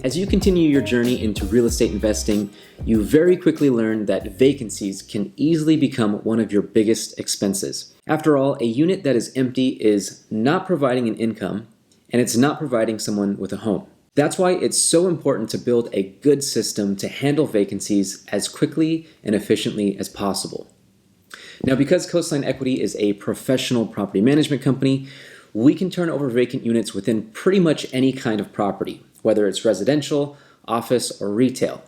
As you continue your journey into real estate investing, you very quickly learn that vacancies can easily become one of your biggest expenses. After all, a unit that is empty is not providing an income, and it's not providing someone with a home. That's why it's so important to build a good system to handle vacancies as quickly and efficiently as possible. Now, because Coastline Equity is a professional property management company, we can turn over vacant units within pretty much any kind of property, whether it's residential, office, or retail.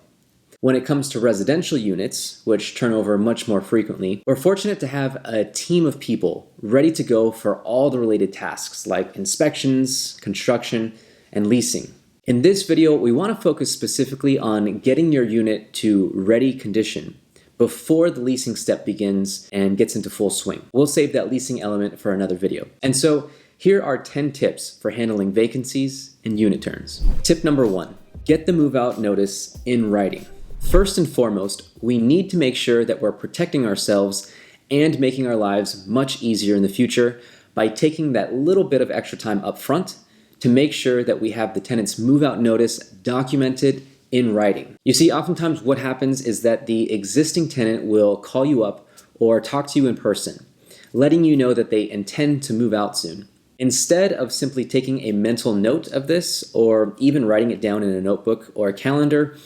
When it comes to residential units, which turn over much more frequently, we're fortunate to have a team of people ready to go for all the related tasks like inspections, construction, and leasing. In this video, we want to focus specifically on getting your unit to ready condition before the leasing step begins and gets into full swing. We'll save that leasing element for another video. And so here are 10 tips for handling vacancies and unit turns. Tip number 1, get the move-out notice in writing. First and foremost, we need to make sure that we're protecting ourselves and making our lives much easier in the future by taking that little bit of extra time up front to make sure that we have the tenant's move-out notice documented in writing. You see, oftentimes what happens is that the existing tenant will call you up or talk to you in person, letting you know that they intend to move out soon. Instead of simply taking a mental note of this or even writing it down in a notebook or a calendar,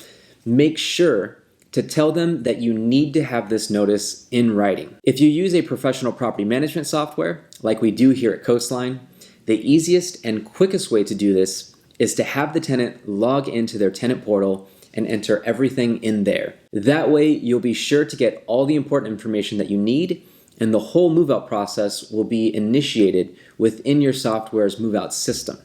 make sure to tell them that you need to have this notice in writing. If you use a professional property management software, like we do here at Coastline, the easiest and quickest way to do this is to have the tenant log into their tenant portal and enter everything in there. That way, you'll be sure to get all the important information that you need, and the whole move-out process will be initiated within your software's move-out system.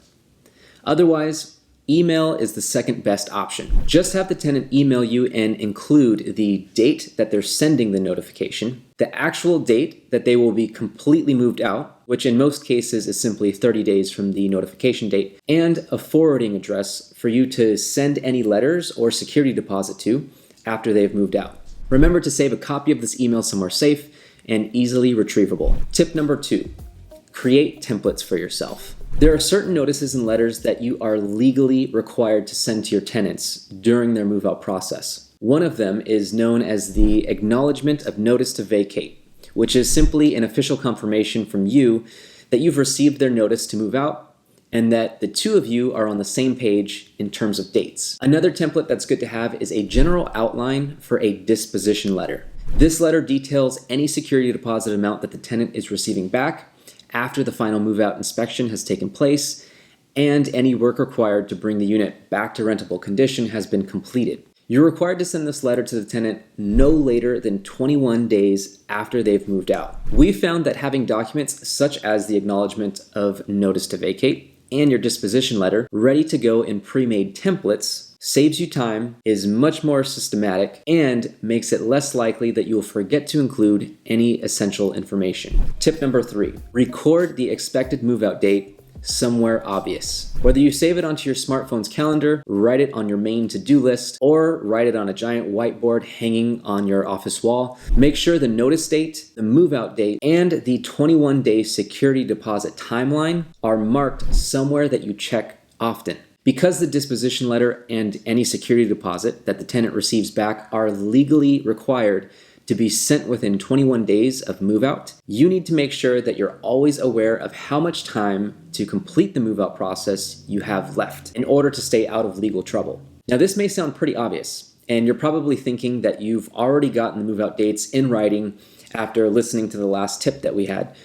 Otherwise, email is the second best option. Just have the tenant email you and include the date that they're sending the notification, the actual date that they will be completely moved out, which in most cases is simply 30 days from the notification date, and a forwarding address for you to send any letters or security deposit to after they've moved out. Remember to save a copy of this email somewhere safe and easily retrievable. Tip number 2, create templates for yourself. There are certain notices and letters that you are legally required to send to your tenants during their move-out process. One of them is known as the Acknowledgement of Notice to Vacate, which is simply an official confirmation from you that you've received their notice to move out and that the two of you are on the same page in terms of dates. Another template that's good to have is a general outline for a disposition letter. This letter details any security deposit amount that the tenant is receiving back after the final move-out inspection has taken place and any work required to bring the unit back to rentable condition has been completed. You're required to send this letter to the tenant no later than 21 days after they've moved out. We found that having documents such as the Acknowledgement of Notice to Vacate and your disposition letter ready to go in pre-made templates saves you time, is much more systematic, and makes it less likely that you will forget to include any essential information. Tip number 3, record the expected move-out date somewhere obvious. Whether you save it onto your smartphone's calendar, write it on your main to-do list, or write it on a giant whiteboard hanging on your office wall, make sure the notice date, the move-out date, and the 21-day security deposit timeline are marked somewhere that you check often. Because the disposition letter and any security deposit that the tenant receives back are legally required to be sent within 21 days of move-out, you need to make sure that you're always aware of how much time to complete the move-out process you have left in order to stay out of legal trouble. Now, this may sound pretty obvious, and you're probably thinking that you've already gotten the move-out dates in writing after listening to the last tip that we had.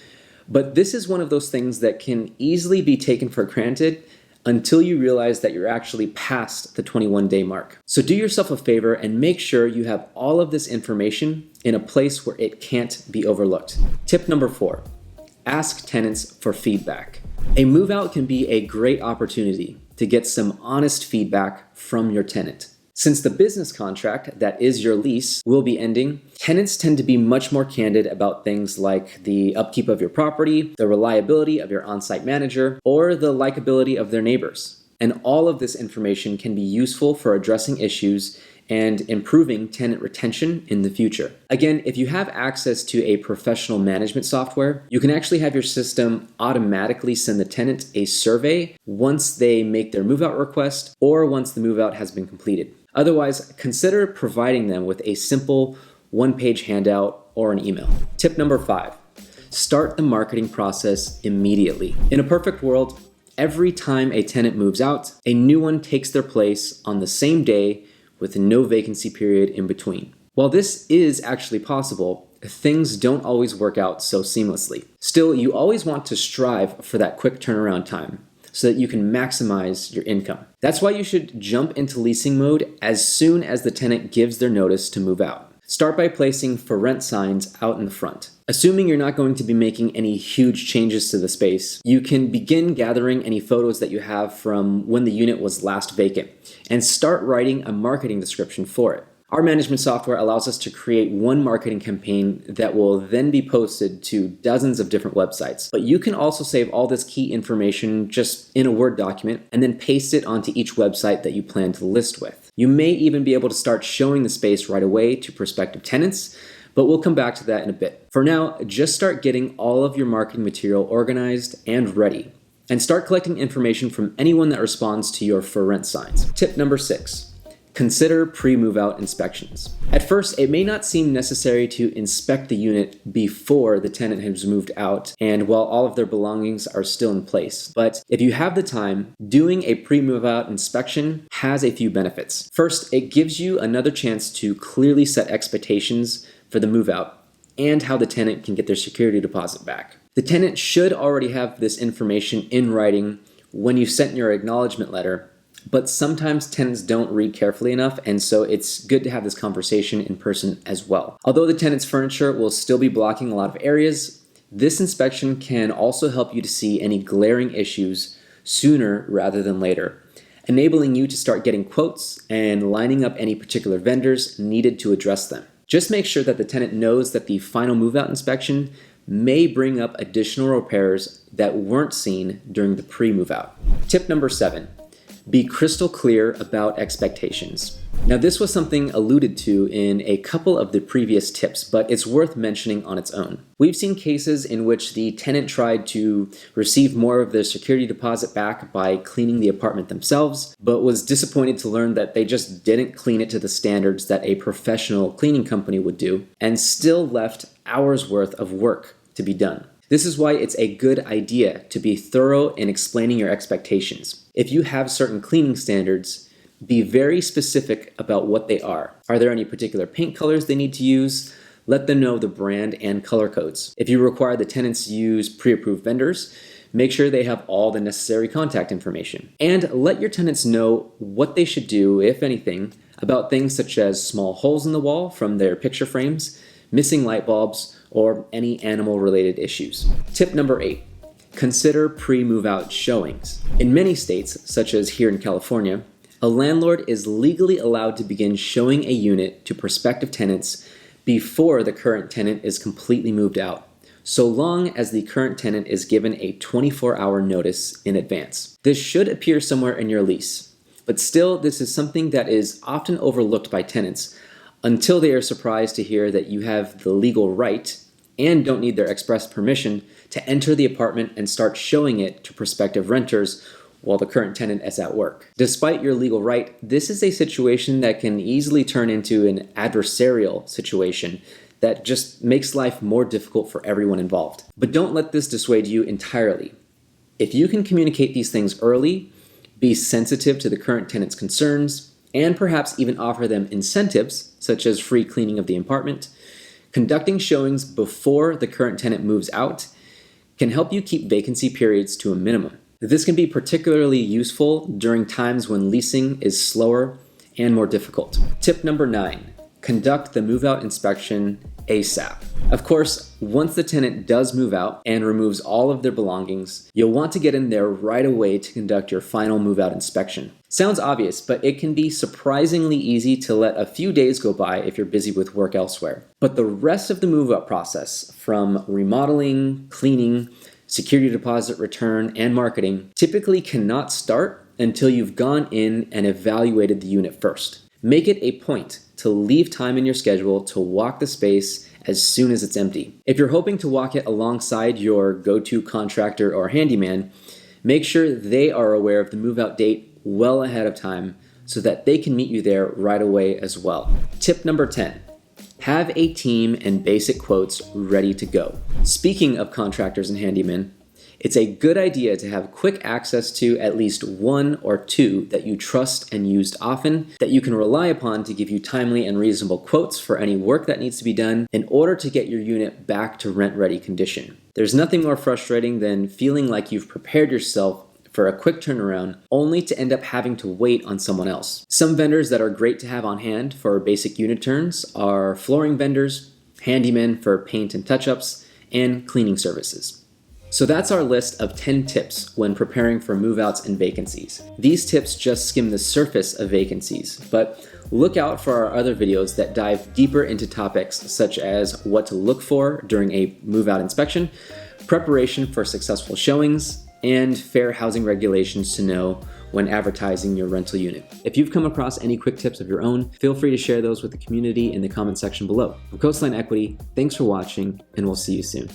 But this is one of those things that can easily be taken for granted until you realize that you're actually past the 21-day mark. So do yourself a favor and make sure you have all of this information in a place where it can't be overlooked. Tip number 4, ask tenants for feedback. A move-out can be a great opportunity to get some honest feedback from your tenant. Since the business contract, that is your lease, will be ending, tenants tend to be much more candid about things like the upkeep of your property, the reliability of your on-site manager, or the likability of their neighbors. And all of this information can be useful for addressing issues and improving tenant retention in the future. Again, if you have access to a professional management software, you can actually have your system automatically send the tenant a survey once they make their move-out request or once the move-out has been completed. Otherwise, consider providing them with a simple one-page handout or an email. Tip number 5, start the marketing process immediately. In a perfect world, every time a tenant moves out, a new one takes their place on the same day with no vacancy period in between. While this is actually possible, things don't always work out so seamlessly. Still, you always want to strive for that quick turnaround time so that you can maximize your income. That's why you should jump into leasing mode as soon as the tenant gives their notice to move out. Start by placing for rent signs out in the front. Assuming you're not going to be making any huge changes to the space, you can begin gathering any photos that you have from when the unit was last vacant and start writing a marketing description for it. Our management software allows us to create one marketing campaign that will then be posted to dozens of different websites. But you can also save all this key information just in a Word document and then paste it onto each website that you plan to list with. You may even be able to start showing the space right away to prospective tenants, but we'll come back to that in a bit. For now, just start getting all of your marketing material organized and ready, and start collecting information from anyone that responds to your for rent signs. Tip number 6. Consider pre-move-out inspections. At first, it may not seem necessary to inspect the unit before the tenant has moved out and while all of their belongings are still in place. But if you have the time, doing a pre-move-out inspection has a few benefits. First, it gives you another chance to clearly set expectations for the move-out and how the tenant can get their security deposit back. The tenant should already have this information in writing when you sent your acknowledgement letter, but sometimes tenants don't read carefully enough, and so it's good to have this conversation in person as well. Although the tenant's furniture will still be blocking a lot of areas, this inspection can also help you to see any glaring issues sooner rather than later, enabling you to start getting quotes and lining up any particular vendors needed to address them. Just make sure that the tenant knows that the final move-out inspection may bring up additional repairs that weren't seen during the pre-move-out. Tip number 7. Be crystal clear about expectations. Now, this was something alluded to in a couple of the previous tips, but it's worth mentioning on its own. We've seen cases in which the tenant tried to receive more of their security deposit back by cleaning the apartment themselves, but was disappointed to learn that they just didn't clean it to the standards that a professional cleaning company would do, and still left hours worth of work to be done. This is why it's a good idea to be thorough in explaining your expectations. If you have certain cleaning standards, be very specific about what they are. Are there any particular paint colors they need to use? Let them know the brand and color codes. If you require the tenants use pre-approved vendors, make sure they have all the necessary contact information. And let your tenants know what they should do, if anything, about things such as small holes in the wall from their picture frames, missing light bulbs, or any animal-related issues. Tip number 8. Consider pre-move-out showings. In many states, such as here in California, a landlord is legally allowed to begin showing a unit to prospective tenants before the current tenant is completely moved out, so long as the current tenant is given a 24-hour notice in advance. This should appear somewhere in your lease, but still, this is something that is often overlooked by tenants until they are surprised to hear that you have the legal right and don't need their express permission to enter the apartment and start showing it to prospective renters while the current tenant is at work. Despite your legal right, this is a situation that can easily turn into an adversarial situation that just makes life more difficult for everyone involved. But don't let this dissuade you entirely. If you can communicate these things early, be sensitive to the current tenant's concerns, and perhaps even offer them incentives, such as free cleaning of the apartment, conducting showings before the current tenant moves out can help you keep vacancy periods to a minimum. This can be particularly useful during times when leasing is slower and more difficult. Tip number 9, conduct the move-out inspection ASAP. Of course, once the tenant does move out and removes all of their belongings, you'll want to get in there right away to conduct your final move-out inspection. Sounds obvious, but it can be surprisingly easy to let a few days go by if you're busy with work elsewhere. But the rest of the move-out process, from remodeling, cleaning, security deposit return, and marketing, typically cannot start until you've gone in and evaluated the unit first. Make it a point to leave time in your schedule to walk the space as soon as it's empty. If you're hoping to walk it alongside your go-to contractor or handyman, make sure they are aware of the move-out date well ahead of time so that they can meet you there right away as well. Tip number 10. Have a team and basic quotes ready to go. Speaking of contractors and handymen, it's a good idea to have quick access to at least one or two that you trust and used often, that you can rely upon to give you timely and reasonable quotes for any work that needs to be done in order to get your unit back to rent-ready condition. There's nothing more frustrating than feeling like you've prepared yourself for a quick turnaround only to end up having to wait on someone else. Some vendors that are great to have on hand for basic unit turns are flooring vendors, handymen for paint and touch-ups, and cleaning services. So that's our list of 10 tips when preparing for move-outs and vacancies. These tips just skim the surface of vacancies, but look out for our other videos that dive deeper into topics such as what to look for during a move-out inspection, preparation for successful showings, and fair housing regulations to know when advertising your rental unit. If you've come across any quick tips of your own, feel free to share those with the community in the comment section below. From Coastline Equity, thanks for watching, and we'll see you soon.